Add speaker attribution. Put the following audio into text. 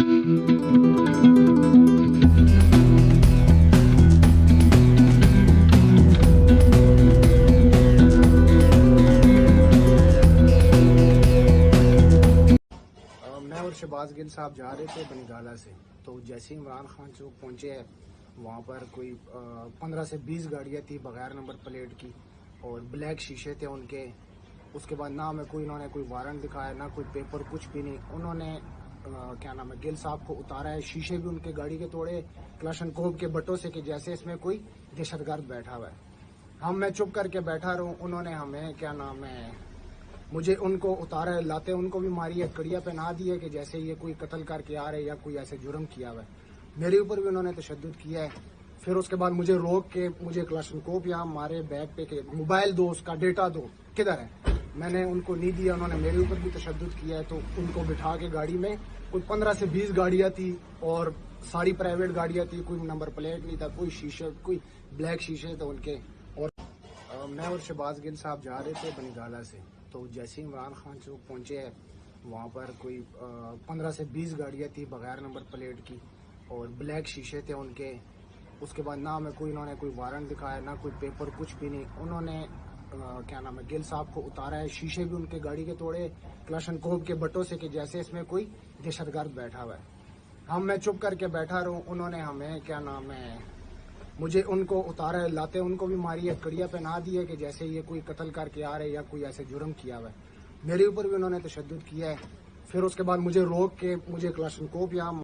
Speaker 1: میں اور شہباز گل صاحب جا رہے تھے بنگالہ سے، تو جیسے عمران خان چوک پہنچے ہیں وہاں پر کوئی 15 سے 20 گاڑیاں تھی بغیر نمبر پلیٹ کی اور بلیک شیشے تھے ان کے۔ اس کے بعد نہ ہمیں انہوں نے کوئی وارنٹ دکھایا، نہ کوئی پیپر، کچھ بھی نہیں۔ انہوں نے کیا نام ہے گل صاحب کو اتارا ہے، شیشے بھی ان کے گاڑی کے توڑے کلاشن کوب کے بٹوں سے کہ جیسے اس میں کوئی دہشت گرد بیٹھا ہوا ہے۔ میں چپ کر کے بیٹھا رہا ہوں، انہوں نے ہمیں کیا نام ہے مجھے ان کو اتارا ہے، لاتے ان کو بھی ماری ہے، کڑیا پہنا دی ہے کہ جیسے یہ کوئی قتل کر کے آ رہے یا کوئی ایسے جرم کیا ہوا ہے۔ میرے اوپر بھی انہوں نے تشدد کیا ہے۔ پھر اس کے بعد مجھے روک کے مجھے کلاشن کوپ یہاں مارے بیگ پہ کہ موبائل دو، اس کا ڈیٹا دو، کدھر ہے؟ میں نے ان کو نہیں دیا، انہوں نے میرے اوپر بھی تشدد کیا ہے۔ تو ان کو بٹھا کے گاڑی میں کوئی 15 سے 20 گاڑیاں تھی اور ساری پرائیویٹ گاڑیاں تھی، کوئی نمبر پلیٹ نہیں تھا، کوئی شیشے، کوئی بلیک شیشے تھے ان کے۔ اور میں اور شہباز گل صاحب جا رہے تھے بنگالہ سے، تو جیسے عمران خان چوک پہنچے ہیں وہاں پر کوئی 15 سے 20 گاڑیاں تھی بغیر نمبر پلیٹ کی اور بلیک شیشے تھے ان کے۔ اس کے بعد نہ ہمیں انہوں نے کوئی وارنٹ دکھایا، نہ کوئی پیپر، کچھ بھی نہیں۔ انہوں نے کیا نام ہے گل صاحب کو اتارا ہے، شیشے بھی ان کے گاڑی کے توڑے کلاشن کوب کے بٹوں سے کہ جیسے اس میں کوئی دہشت گرد بیٹھا ہوا ہے۔ میں چپ کر کے بیٹھا رہا ہوں، انہوں نے ہمیں کیا نام ہے مجھے ان کو اتارا ہے، لاتے ان کو بھی ماری ہے، کڑیا پہنا دی ہے کہ جیسے یہ کوئی قتل کر کے آ رہے یا کوئی ایسے جرم کیا ہوا ہے۔ میرے اوپر بھی انہوں نے تشدد کیا ہے۔ پھر اس کے بعد مجھے روک کے مجھے کلاشن کوپ یہاں